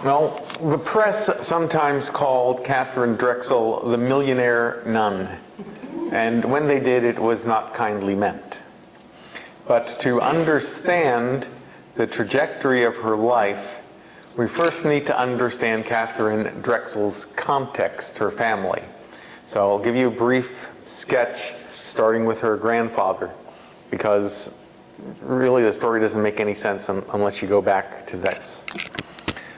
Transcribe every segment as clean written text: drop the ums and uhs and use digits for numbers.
Well, the press sometimes called Katharine Drexel the millionaire nun, and when they did, it was not kindly meant. But to understand the trajectory of her life, we first need to understand Katharine Drexel's context, her family. So I'll give you a brief sketch starting with her grandfather, because really the story doesn't make any sense unless you go back to this.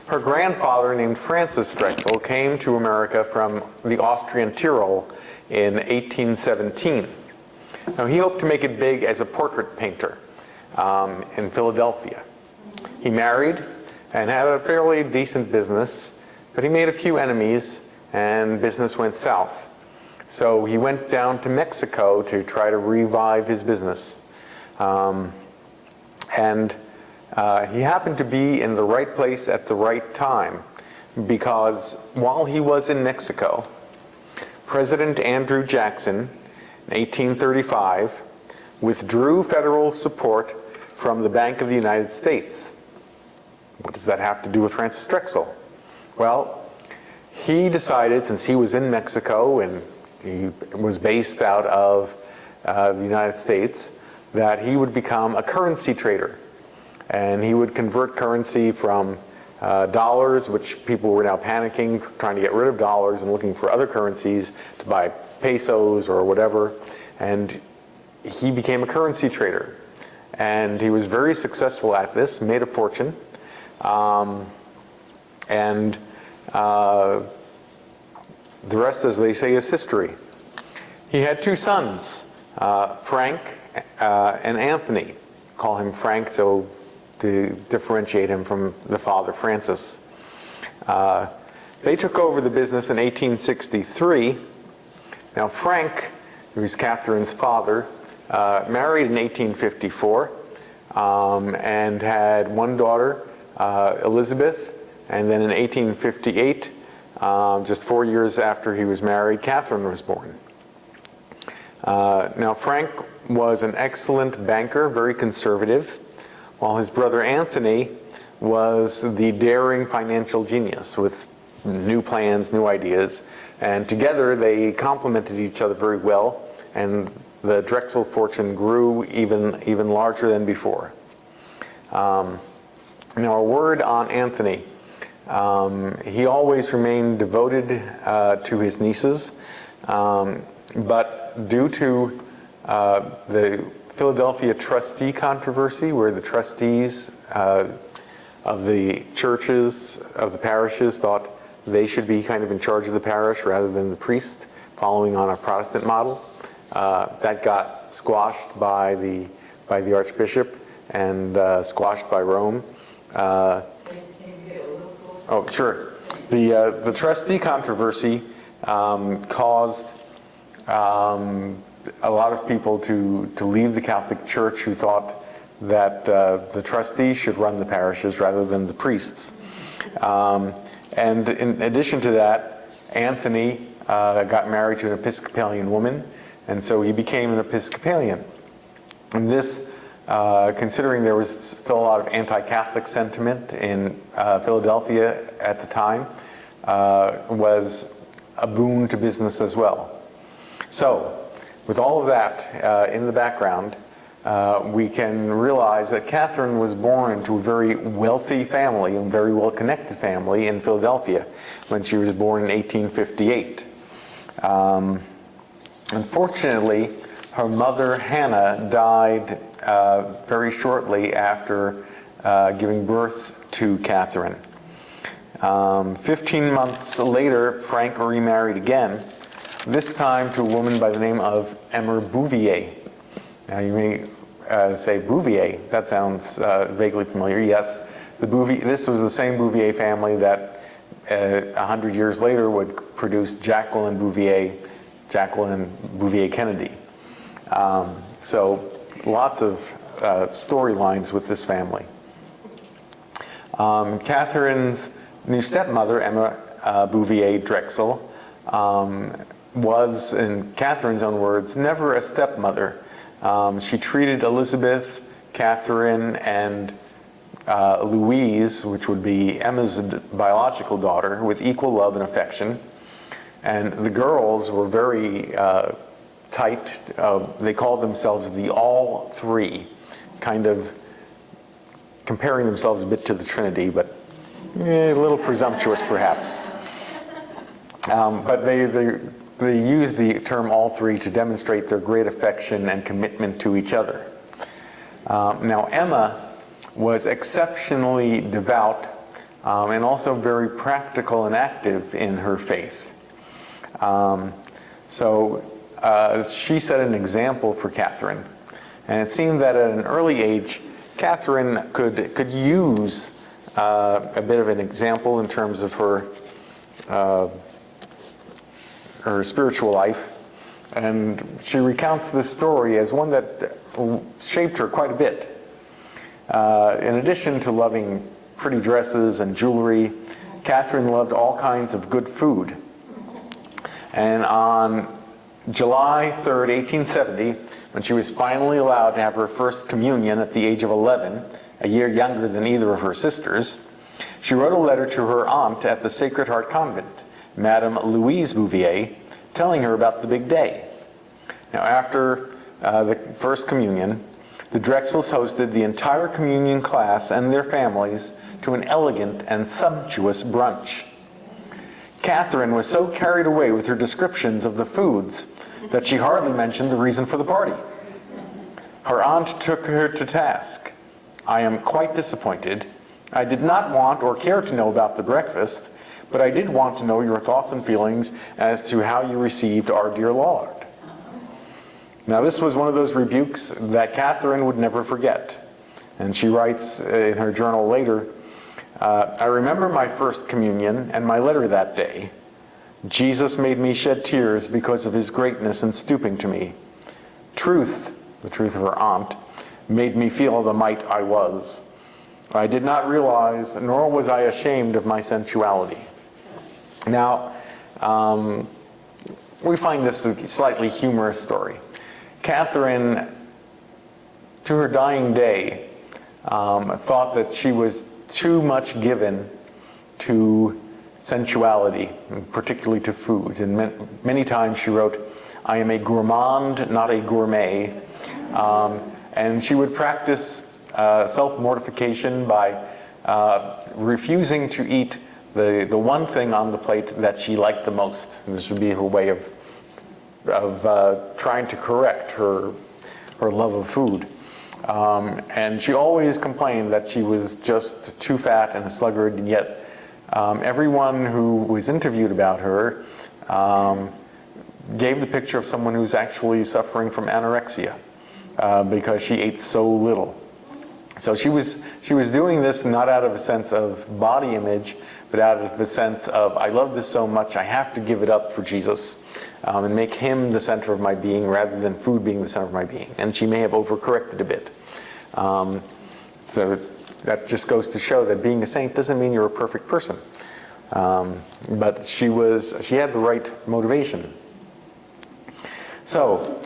Her grandfather, named Francis Drexel, came to America from the Austrian Tyrol in 1817. Now, he hoped to make it big as a portrait painter in Philadelphia. He married and had a fairly decent business, but he made a few enemies and business went south. So he went down to Mexico to try to revive his business. He happened to be in the right place at the right time, because while he was in Mexico, President Andrew Jackson, in 1835, withdrew federal support from the Bank of the United States. What does that have to do with Francis Drexel? Well, he decided, since he was in Mexico and he was based out of the United States, that he would become a currency trader. And he would convert currency from dollars, which people were now panicking, trying to get rid of dollars and looking for other currencies to buy pesos or whatever. And he became a currency trader. And he was very successful at this, made a fortune. The rest, as they say, is history. He had two sons, Frank and Anthony. Call him Frank so to differentiate him from the father, Francis. They took over the business in 1863. Now, Frank, who's Katharine's father, married in 1854 and had one daughter, Elizabeth, and then in 1858, just 4 years after he was married, Katharine was born. Now, Frank was an excellent banker, very conservative, while his brother Anthony was the daring financial genius with new plans, new ideas, and together they complemented each other very well, and the Drexel fortune grew even larger than before. Now, a word on Anthony. He always remained devoted to his nieces, but due to the Philadelphia trustee controversy, where the trustees of the churches, of the parishes, thought they should be kind of in charge of the parish rather than the priest, following on a Protestant model. That got squashed by the Archbishop and squashed by Rome. Oh, sure. The trustee controversy caused a lot of people to leave the Catholic Church who thought that the trustees should run the parishes rather than the priests. And in addition to that, Anthony got married to an Episcopalian woman, and so he became an Episcopalian. And this, considering there was still a lot of anti-Catholic sentiment in Philadelphia at the time, was a boon to business as well. So, with all of that in the background, we can realize that Katharine was born into a very wealthy family and very well-connected family in Philadelphia when she was born in 1858. Unfortunately, her mother, Hannah, died very shortly after giving birth to Katharine. 15 months later, Frank remarried again, this time to a woman by the name of Emma Bouvier. Now you may say Bouvier, that sounds vaguely familiar. Yes, this was the same Bouvier family that 100 years later would produce Jacqueline Bouvier Kennedy. So lots of storylines with this family. Katharine's new stepmother, Emma Bouvier Drexel, was, in Katharine's own words, never a stepmother. She treated Elizabeth, Katharine, and Louise, which would be Emma's biological daughter, with equal love and affection. And the girls were very tight. They called themselves the All Three, kind of comparing themselves a bit to the Trinity, but a little presumptuous perhaps. But they used the term all three to demonstrate their great affection and commitment to each other. Now Emma was exceptionally devout and also very practical and active in her faith. She set an example for Katharine, and it seemed that at an early age Katharine could use a bit of an example in terms of her spiritual life, and she recounts this story as one that shaped her quite a bit. In addition to loving pretty dresses and jewelry, Katharine loved all kinds of good food. And on July 3rd, 1870, when she was finally allowed to have her first communion at the age of 11, a year younger than either of her sisters, she wrote a letter to her aunt at the Sacred Heart Convent, Madame Louise Bouvier, telling her about the big day. Now, after the first communion, the Drexels hosted the entire communion class and their families to an elegant and sumptuous brunch. Katharine was so carried away with her descriptions of the foods that she hardly mentioned the reason for the party. Her aunt took her to task. "I am quite disappointed. I did not want or care to know about the breakfast, but I did want to know your thoughts and feelings as to how you received our dear Lord." Now, this was one of those rebukes that Katharine would never forget. And she writes in her journal later, "I remember my first communion and my letter that day. Jesus made me shed tears because of his greatness in stooping to me. Truth," the truth of her aunt, "made me feel the mite I was. I did not realize, nor was I ashamed of my sensuality." Now, we find this a slightly humorous story. Katharine, to her dying day, thought that she was too much given to sensuality, particularly to foods. And many times she wrote, "I am a gourmand, not a gourmet." And she would practice self-mortification by refusing to eat the one thing on the plate that she liked the most. And this would be her way of trying to correct her love of food. And she always complained that she was just too fat and a sluggard, and yet everyone who was interviewed about her gave the picture of someone who's actually suffering from anorexia because she ate so little. So she was doing this not out of a sense of body image, but out of the sense of, I love this so much, I have to give it up for Jesus and make him the center of my being rather than food being the center of my being. And she may have overcorrected a bit. So that just goes to show that being a saint doesn't mean you're a perfect person. But she had the right motivation. So,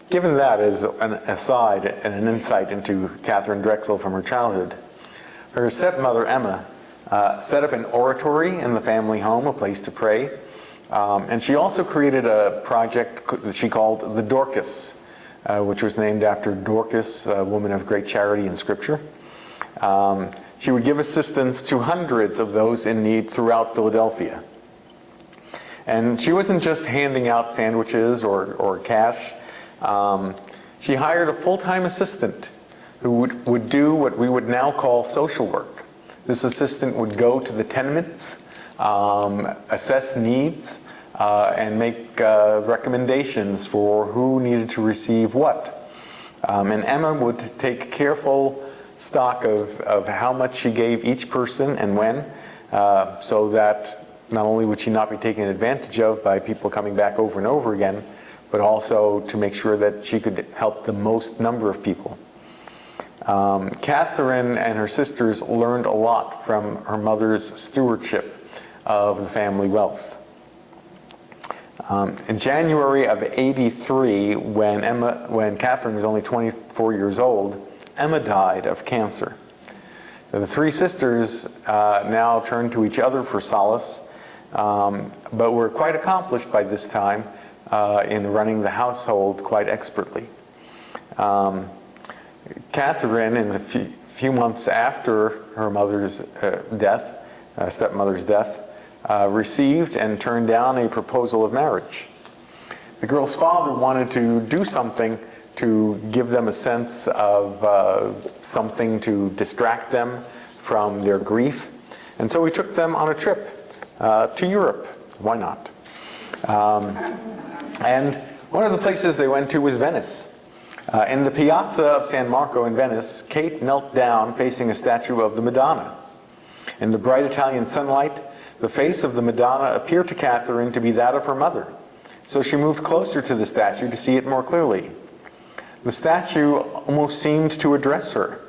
given that as an aside and an insight into Katharine Drexel from her childhood, her stepmother Emma set up an oratory in the family home, a place to pray, and she also created a project that she called the Dorcas, which was named after Dorcas, a woman of great charity in Scripture. She would give assistance to hundreds of those in need throughout Philadelphia. And she wasn't just handing out sandwiches or cash. She hired a full-time assistant who would do what we would now call social work. This assistant would go to the tenements, assess needs, and make recommendations for who needed to receive what. And Emma would take careful stock of how much she gave each person and when, so that not only would she not be taken advantage of by people coming back over and over again, but also to make sure that she could help the most number of people. Katharine and her sisters learned a lot from her mother's stewardship of the family wealth. In January of '83, when Katharine was only 24 years old, Emma died of cancer. The three sisters now turned to each other for solace, but were quite accomplished by this time in running the household quite expertly. Katharine, in the few months after her mother's death, stepmother's death, received and turned down a proposal of marriage. The girl's father wanted to do something to give them a sense of something to distract them from their grief. And so he took them on a trip to Europe. Why not? And one of the places they went to was Venice. In the Piazza of San Marco in Venice, Kate knelt down facing a statue of the Madonna. In the bright Italian sunlight, the face of the Madonna appeared to Katharine to be that of her mother. So she moved closer to the statue to see it more clearly. The statue almost seemed to address her.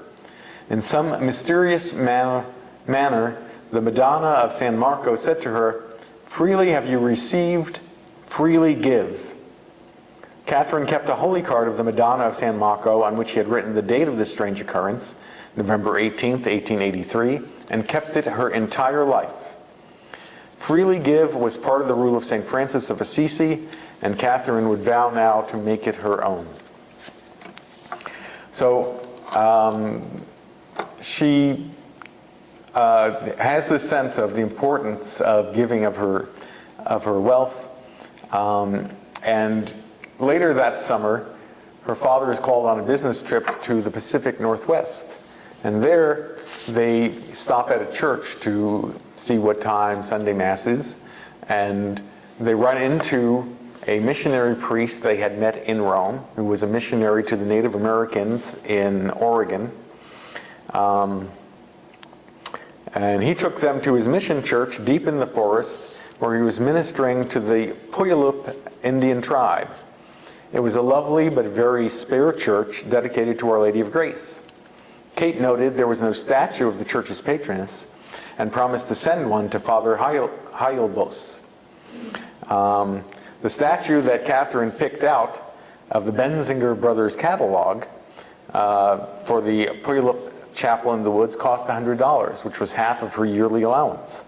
In some mysterious manner, the Madonna of San Marco said to her, "Freely have you received, freely give." Katharine kept a holy card of the Madonna of San Marco on which he had written the date of this strange occurrence, November 18th, 1883, and kept it her entire life. Freely give was part of the rule of St. Francis of Assisi, and Katharine would vow now to make it her own. So she has this sense of the importance of giving of her wealth, and later that summer, her father is called on a business trip to the Pacific Northwest, and there they stop at a church to see what time Sunday Mass is, and they run into a missionary priest they had met in Rome, who was a missionary to the Native Americans in Oregon. And he took them to his mission church deep in the forest, where he was ministering to the Puyallup Indian tribe. It was a lovely but very spare church dedicated to Our Lady of Grace. Kate noted there was no statue of the church's patroness and promised to send one to Father Heilbos. The statue that Katharine picked out of the Benzinger brothers catalog for the Puyallup Chapel in the Woods cost $100, which was half of her yearly allowance.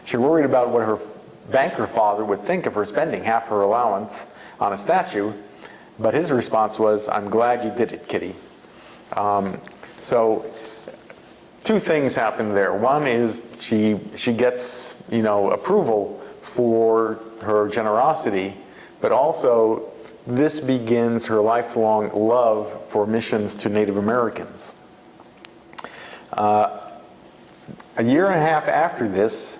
She worried about what her banker father would think of her spending half her allowance on a statue, but his response was, "I'm glad you did it, Kitty." So two things happen there. One is she gets, approval for her generosity, but also this begins her lifelong love for missions to Native Americans. A year and a half after this,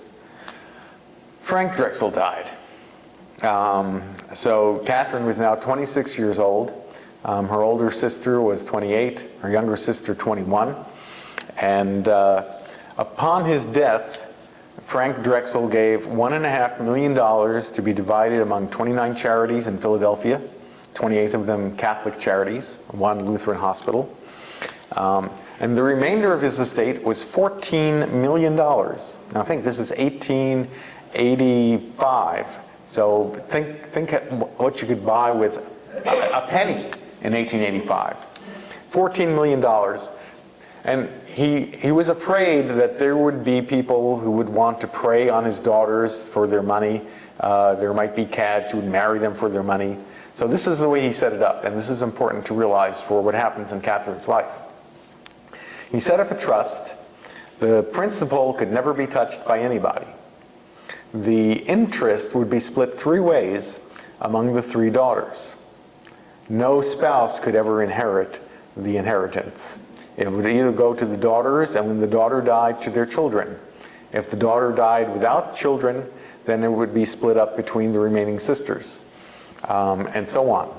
Frank Drexel died. So Katharine was now 26 years old. Her older sister was 28, her younger sister 21. And upon his death, Frank Drexel gave $1.5 million to be divided among 29 charities in Philadelphia, 28 of them Catholic charities, one Lutheran hospital. And the remainder of his estate was $14 million. Now I think this is 1885. So think what you could buy with a penny in 1885. $14 million. And he was afraid that there would be people who would want to prey on his daughters for their money. There might be cads who would marry them for their money. So this is the way he set it up, and this is important to realize for what happens in Katharine's life. He set up a trust. The principal could never be touched by anybody. The interest would be split 3 ways among the 3 daughters. No spouse could ever inherit the inheritance. It would either go to the daughters, and when the daughter died, to their children. If the daughter died without children, then it would be split up between the remaining sisters, and so on.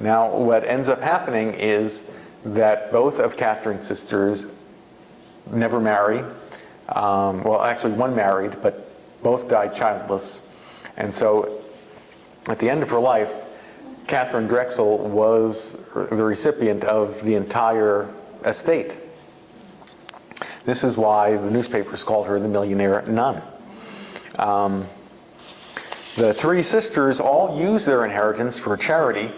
Now, what ends up happening is that both of Katharine's sisters never marry. Well, actually, one married, but both died childless. And so, at the end of her life, Katharine Drexel was the recipient of the entire estate. This is why the newspapers called her the millionaire nun. The 3 sisters all used their inheritance for charity,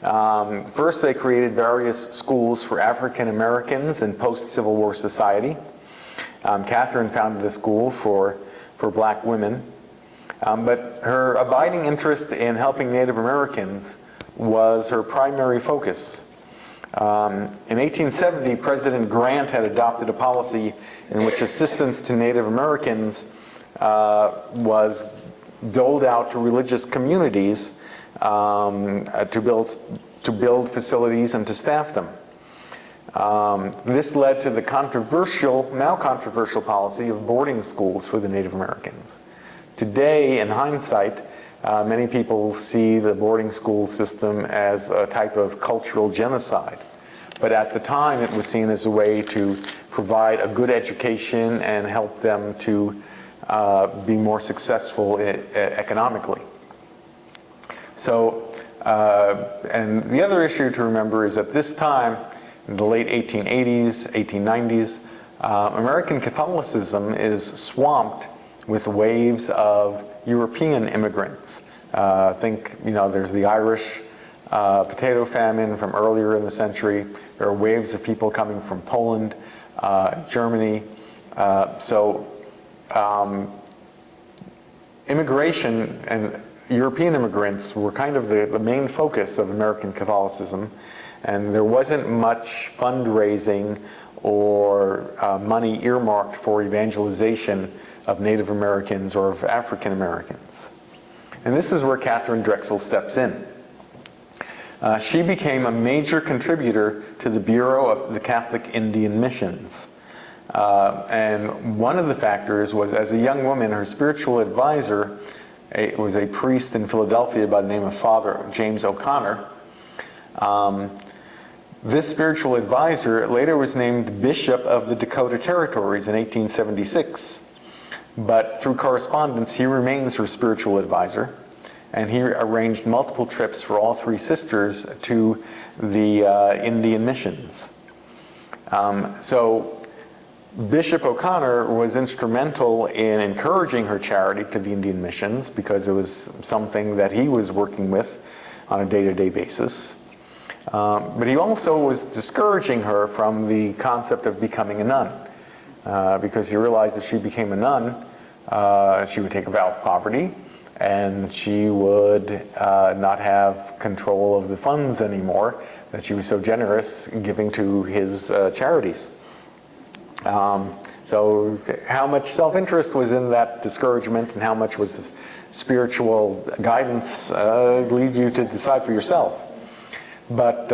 First, they created various schools for African Americans in post-Civil War society. Katharine founded a school for black women. But her abiding interest in helping Native Americans was her primary focus. In 1870, President Grant had adopted a policy in which assistance to Native Americans was doled out to religious communities to build facilities and to staff them. This led to the now controversial policy of boarding schools for the Native Americans. Today, in hindsight, many people see the boarding school system as a type of cultural genocide. But at the time, it was seen as a way to provide a good education and help them to be more successful economically. So, and the other issue to remember is at this time, in the late 1880s, 1890s, American Catholicism is swamped with waves of European immigrants. Think, there's the Irish potato famine from earlier in the century. There are waves of people coming from Poland, Germany. Immigration and European immigrants were kind of the main focus of American Catholicism, and there wasn't much fundraising or money earmarked for evangelization of Native Americans or of African Americans. And this is where Katharine Drexel steps in. She became a major contributor to the Bureau of the Catholic Indian Missions. And one of the factors was, as a young woman, her spiritual advisor was a priest in Philadelphia by the name of Father James O'Connor. This spiritual advisor later was named Bishop of the Dakota Territories in 1876. But through correspondence, he remains her spiritual advisor. And he arranged multiple trips for all three sisters to the Indian missions. So Bishop O'Connor was instrumental in encouraging her charity to the Indian missions because it was something that he was working with on a day-to-day basis. But he also was discouraging her from the concept of becoming a nun because he realized if she became a nun, she would take a vow of poverty, and she would not have control of the funds anymore that she was so generous in giving to his charities. So how much self-interest was in that discouragement and how much was spiritual guidance leads you to decide for yourself. But,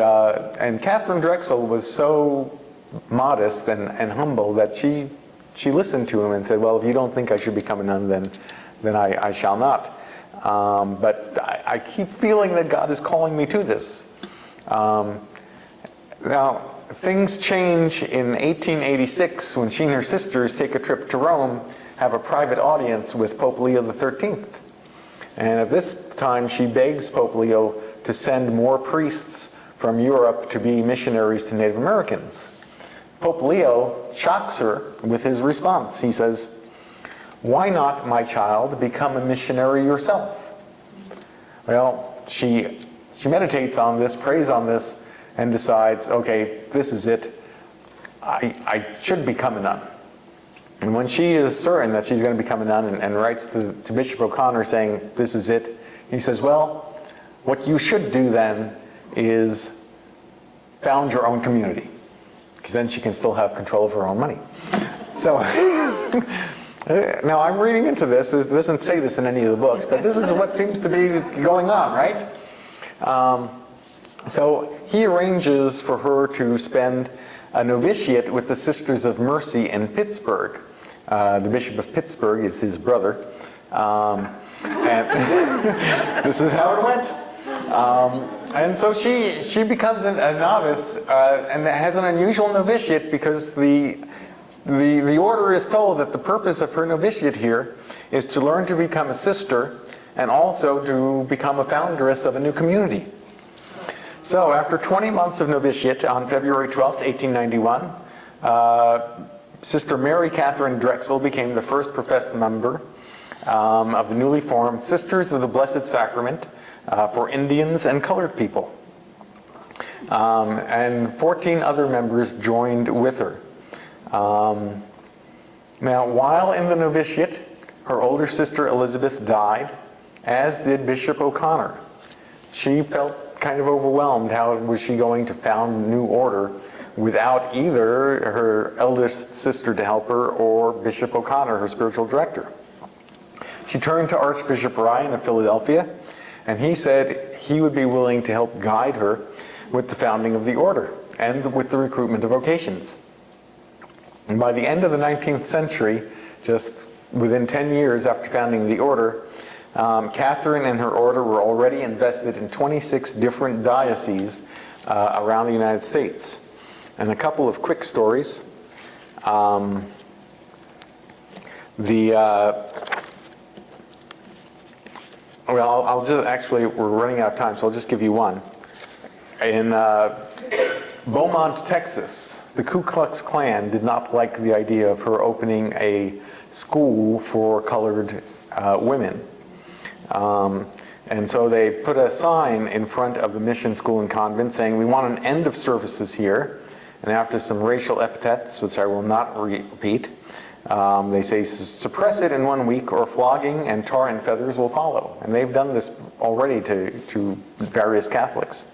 and Katharine Drexel was so modest and humble that she listened to him and said, well, if you don't think I should become a nun, then I shall not. But I keep feeling that God is calling me to this. Now, things change in 1886 when she and her sisters take a trip to Rome, have a private audience with Pope Leo XIII. And at this time, she begs Pope Leo to send more priests from Europe to be missionaries to Native Americans. Pope Leo shocks her with his response. He says, "Why not, my child, become a missionary yourself?" Well, she meditates on this, prays on this, and decides, okay, this is it. I should become a nun. And when she is certain that she's going to become a nun and writes to Bishop O'Connor saying, this is it, he says, well, what you should do then is found your own community, because then she can still have control of her own money. So, now I'm reading into this. It doesn't say this in any of the books, but this is what seems to be going on, right? So he arranges for her to spend a novitiate with the Sisters of Mercy in Pittsburgh. The Bishop of Pittsburgh is his brother. And this is how it went. And so she becomes a novice and has an unusual novitiate because the order is told that the purpose of her novitiate here is to learn to become a sister and also to become a founderess of a new community. So after 20 months of novitiate, on February 12th, 1891, Sister Mary Katharine Drexel became the first professed member of the newly formed Sisters of the Blessed Sacrament for Indians and colored people. and 14 other members joined with her. Now, while in the novitiate, her older sister Elizabeth died, as did Bishop O'Connor. She felt kind of overwhelmed. How was she going to found a new order without either her eldest sister to help her or Bishop O'Connor, her spiritual director? She turned to Archbishop Ryan of Philadelphia, and he said he would be willing to help guide her with the founding of the order and with the recruitment of vocations. And by the end of the 19th century, just within 10 years after founding the order, Katharine and her order were already invested in 26 different dioceses around the United States. And a couple of quick stories. Well, I'll just, actually, we're running out of time, so I'll just give you one. In Beaumont, Texas, the Ku Klux Klan did not like the idea of her opening a school for colored women. And so they put a sign in front of the mission school and convent saying, "We want an end of services here." And after some racial epithets, which I will not repeat, they say, "Suppress it in 1 week or flogging and tar and feathers will follow." And they've done this already to various Catholics.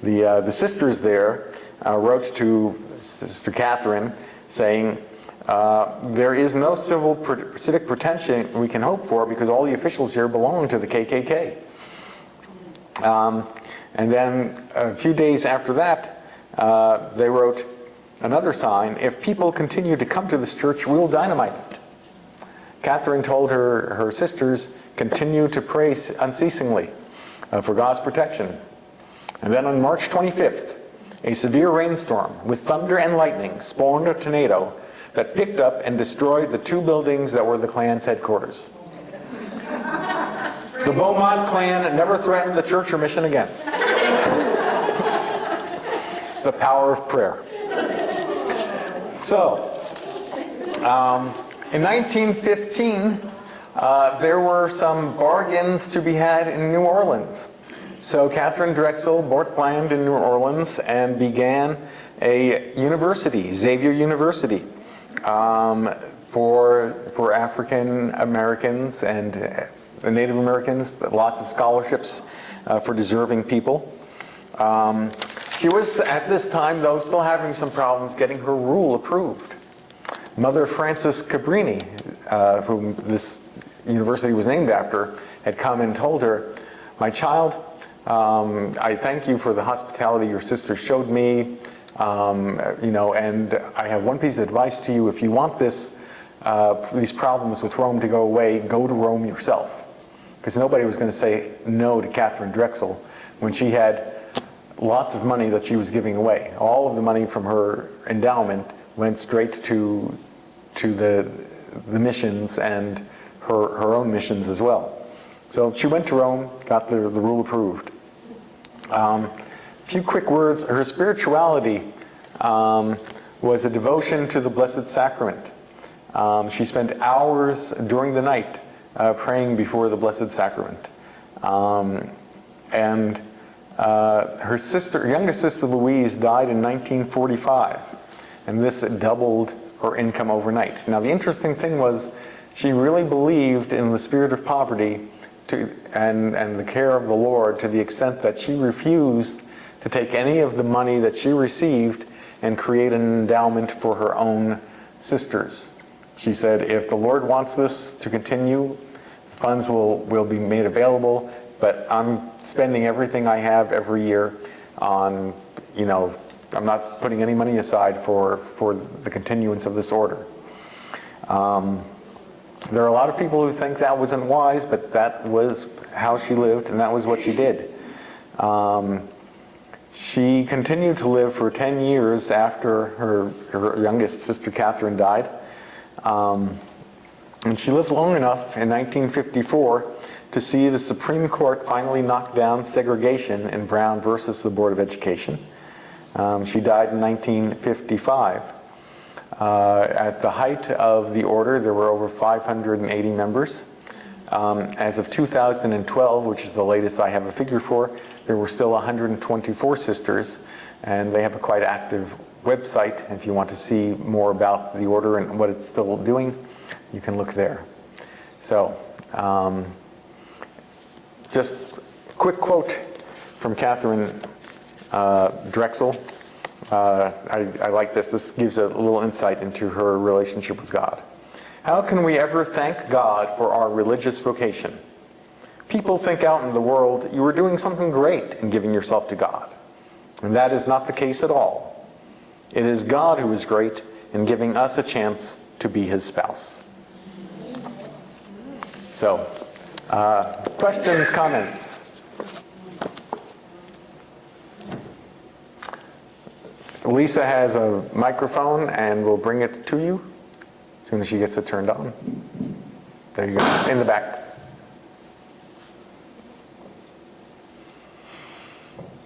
The sisters there wrote to Sister Katharine saying, "There is no civic protection we can hope for because all the officials here belong to the KKK." And then a few days after that, they wrote another sign, "If people continue to come to this church, we will dynamite it." Katharine told her sisters, "Continue to pray unceasingly for God's protection." And then on March 25th, a severe rainstorm with thunder and lightning spawned a tornado that picked up and destroyed the 2 buildings that were the Klan's headquarters. The Beaumont Klan never threatened the church or mission again. The power of prayer. So, in 1915, there were some bargains to be had in New Orleans. So Katharine Drexel bought land in New Orleans and began a university, Xavier University, for African Americans and Native Americans, but lots of scholarships for deserving people. She was, at this time, though, still having some problems getting her rule approved. Mother Frances Cabrini, whom this university was named after, had come and told her, "My child, I thank you for the hospitality your sister showed me, and I have one piece of advice to you. If you want these problems with Rome to go away, go to Rome yourself." Because nobody was going to say no to Katharine Drexel when she had lots of money that she was giving away. All of the money from her endowment went straight to the missions and her own missions as well. So she went to Rome, got the rule approved. A few quick words. Her spirituality was a devotion to the Blessed Sacrament. She spent hours during the night praying before the Blessed Sacrament. And her youngest sister Louise died in 1945, and this doubled her income overnight. Now the interesting thing was she really believed in the spirit of poverty and the care of the Lord, to the extent that she refused to take any of the money that she received and create an endowment for her own sisters. She said, "If the Lord wants this to continue, funds will be made available, but I'm spending everything I have every year on, I'm not putting any money aside for the continuance of this order." There are a lot of people who think that wasn't wise, but that was how she lived, and that was what she did. She continued to live for 10 years after her youngest sister Katharine died. And she lived long enough in 1954 to see the Supreme Court finally knock down segregation in Brown versus the Board of Education. She died in 1955. At the height of the order, there were over 580 members. As of 2012, which is the latest I have a figure for, there were still 124 sisters, and they have a quite active website. If you want to see more about the order and what it's still doing, you can look there. So, just a quick quote from Katharine Drexel. I like this. This gives a little insight into her relationship with God. How can we ever thank God for our religious vocation? People think out in the world you are doing something great in giving yourself to God. And that is not the case at all. It is God who is great in giving us a chance to be his spouse. So, questions, comments? Lisa has a microphone and will bring it to you as soon as she gets it turned on. There you go, in the back.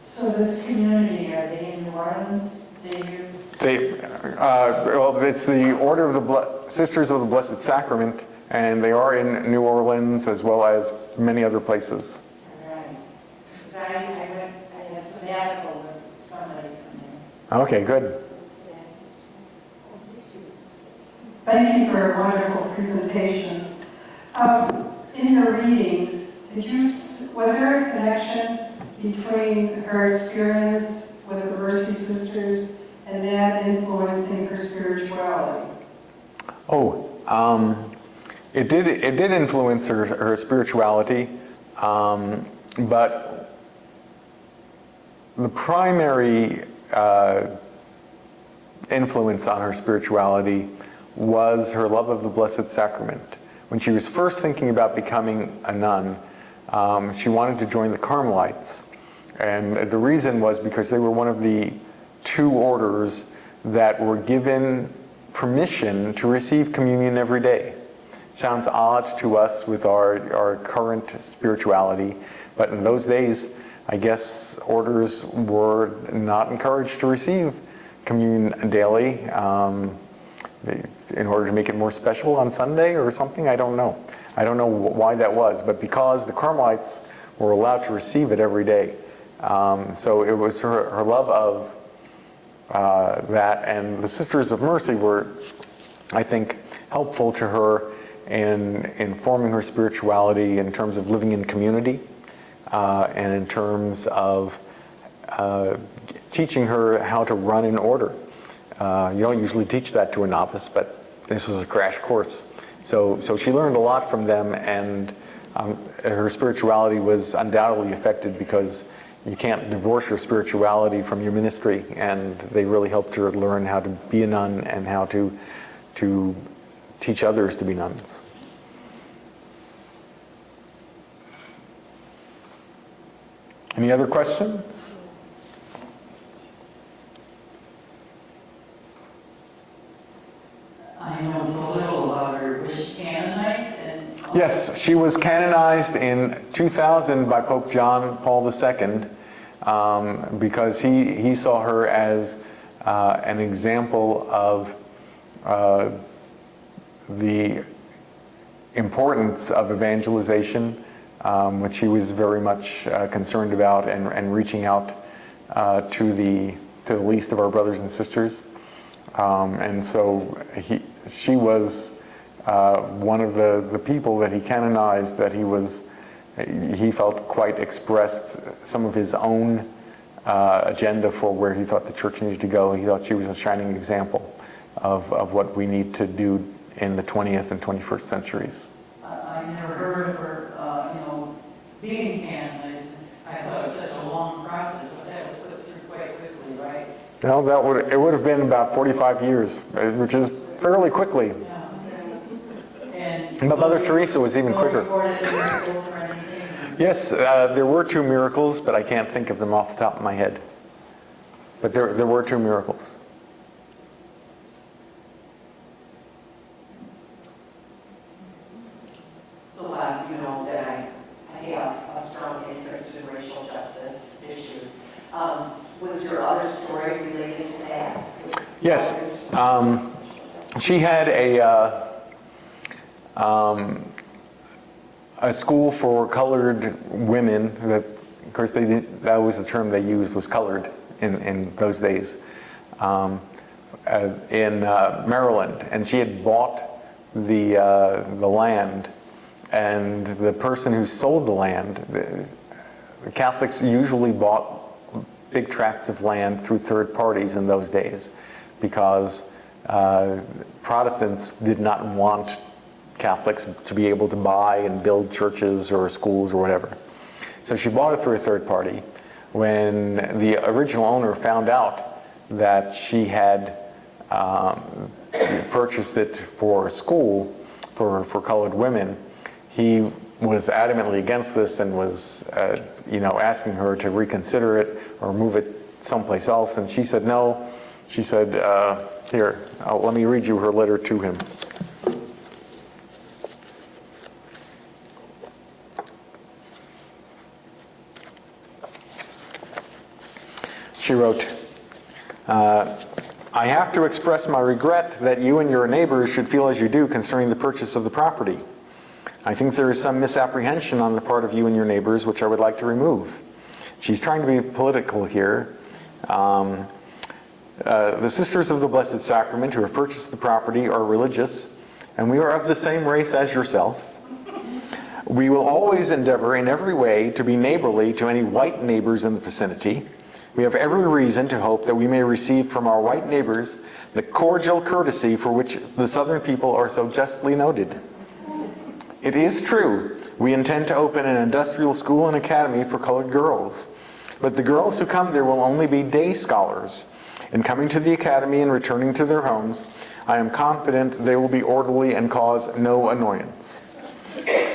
So this community, are they in New Orleans? Xavier? Well, it's the Order of the Sisters of the Blessed Sacrament, and they are in New Orleans as well as many other places. Right. Because I had a sabbatical with somebody from there. Okay, good. Thank you for a wonderful presentation. In your readings, was there a connection between her experience with the Mercy Sisters and that influencing her spirituality? It did influence her spirituality, but the primary influence on her spirituality was her love of the Blessed Sacrament. When she was first thinking about becoming a nun, she wanted to join the Carmelites. And the reason was because they were one of the two orders that were given permission to receive communion every day. Sounds odd to us with our current spirituality, but in those days, I guess orders were not encouraged to receive communion daily in order to make it more special on Sunday or something. I don't know. I don't know why that was, but because the Carmelites were allowed to receive it every day. So it was her love of that, and the Sisters of Mercy were, I think, helpful to her in forming her spirituality in terms of living in community and in terms of teaching her how to run in order. You don't usually teach that to a novice, but this was a crash course. So she learned a lot from them, and her spirituality was undoubtedly affected because you can't divorce your spirituality from your ministry, and they really helped her learn how to be a nun and how to teach others to be nuns. Any other questions? I know so little about her. Was she canonized? Yes, she was canonized in 2000 by Pope John Paul II because he saw her as an example of the importance of evangelization, which he was very much concerned about, and reaching out to the least of our brothers and sisters. And so she was one of the people that he canonized, that he felt quite expressed some of his own agenda for where he thought the church needed to go. He thought she was a shining example of what we need to do in the 20th and 21st centuries. I never heard of her, being canonized. I thought it was such a long process, but that was put through quite quickly, right? No, it would have been about 45 years, which is fairly quickly. Yeah. But Mother Teresa was even quicker. Yes, there were two miracles, but I can't think of them off the top of my head. But there were two miracles. So you know that I have a strong interest in racial justice issues. Was your other story related to that? Yes. She had a school for colored women. That, of course, that was the term they used, was colored in those days, in Maryland. And she had bought the land, and the person who sold the land, the Catholics usually bought big tracts of land through third parties in those days, because Protestants did not want Catholics to be able to buy and build churches or schools or whatever. So she bought it through a third party. When the original owner found out that she had purchased it for a school for colored women, he was adamantly against this and was asking her to reconsider it or move it someplace else, and she said no. She said, here, let me read you her letter to him. She wrote, I have to express my regret that you and your neighbors should feel as you do concerning the purchase of the property. I think there is some misapprehension on the part of you and your neighbors, which I would like to remove. She's trying to be political here. The Sisters of the Blessed Sacrament who have purchased the property are religious, and we are of the same race as yourself. We will always endeavor in every way to be neighborly to any white neighbors in the vicinity. We have every reason to hope that we may receive from our white neighbors the cordial courtesy for which the Southern people are so justly noted. It is true, we intend to open an industrial school and academy for colored girls, but the girls who come there will only be day scholars. In coming to the academy and returning to their homes, I am confident they will be orderly and cause no annoyance.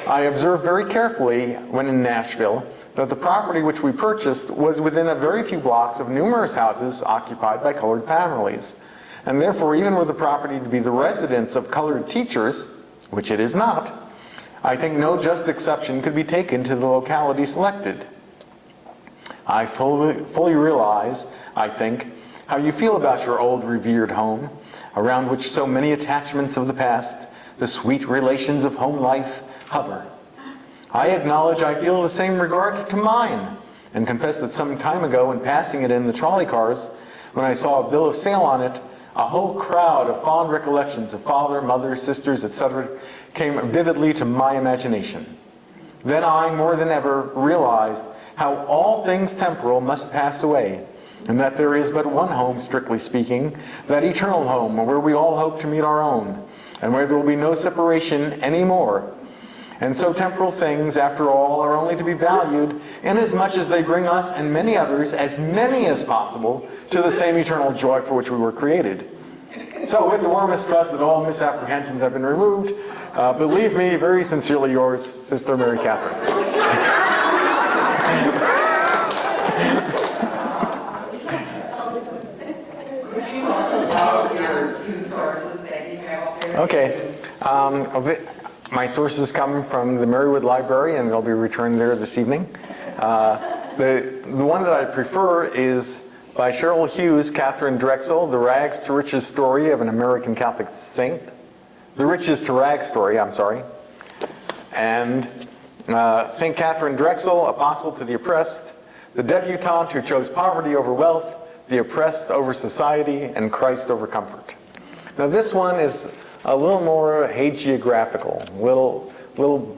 I observed very carefully when in Nashville that the property which we purchased was within a very few blocks of numerous houses occupied by colored families. And therefore, even were the property to be the residence of colored teachers, which it is not, I think no just exception could be taken to the locality selected. I fully realize, I think, how you feel about your old revered home, around which so many attachments of the past, the sweet relations of home life, hover. I acknowledge I feel the same regard to mine, and confess that some time ago, in passing it in the trolley cars, when I saw a bill of sale on it, a whole crowd of fond recollections of father, mother, sisters, etc. came vividly to my imagination. Then I, more than ever, realized how all things temporal must pass away, and that there is but one home, strictly speaking, that eternal home where we all hope to meet our own, and where there will be no separation any more. And so temporal things, after all, are only to be valued inasmuch as they bring us and many others, as many as possible, to the same eternal joy for which we were created. So with the warmest trust that all misapprehensions have been removed, believe me, very sincerely yours, Sister Mary Catherine. Could you also tell us your two sources that you have up there? Okay. My sources come from the Marywood Library, and they'll be returned there this evening. The one that I prefer is by Cheryl Hughes, Katharine Drexel, The Rags to Riches Story of an American Catholic Saint. The Riches to Rags Story, I'm sorry. And St. Katharine Drexel, Apostle to the Oppressed, the debutante who chose poverty over wealth, the oppressed over society, and Christ over comfort. Now this one is a little more hagiographical, a little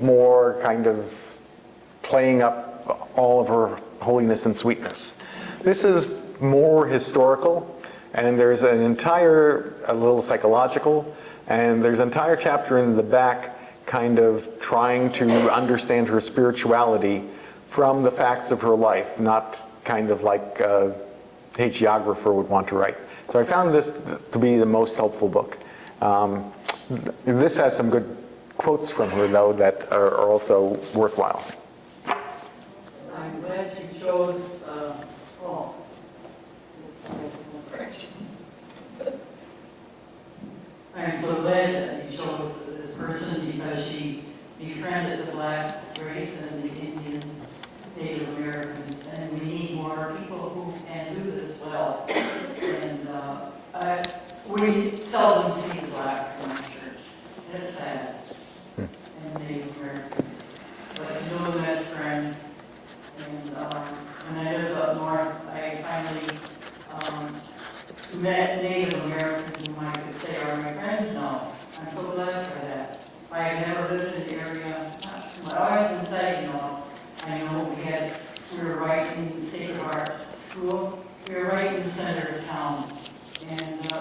more kind of playing up all of her holiness and sweetness. This is more historical, and there's an entire, a little psychological, and there's an entire chapter in the back kind of trying to understand her spirituality from the facts of her life, not kind of like a hagiographer would want to write. So I found this to be the most helpful book. This has some good quotes from her, though, that are also worthwhile. I'm glad you chose, I'm so glad that you chose this person because she befriended the black race and the Indians, Native Americans, and we need more people who can do this well. And we seldom see the blacks in the church. It's sad. And Native Americans.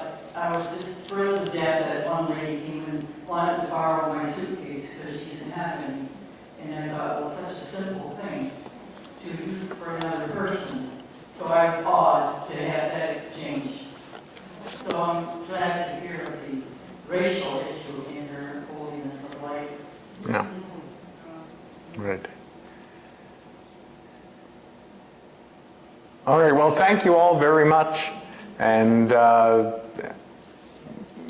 but I was just thrilled to death that one lady came and wanted to borrow my suitcase because she didn't have any. And I thought, well, such a simple thing to use for another person. So I was awed to have that exchange. So I'm glad to hear of the racial issue in her holiness of life. Yeah. Right. All right, well, thank you all very much. And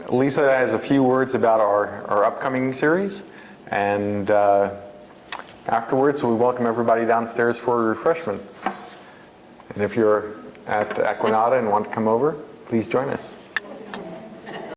Lisa has a few words about our upcoming series. And afterwards, we welcome everybody downstairs for refreshments. And if you're at Equinata and want to come over, please join us.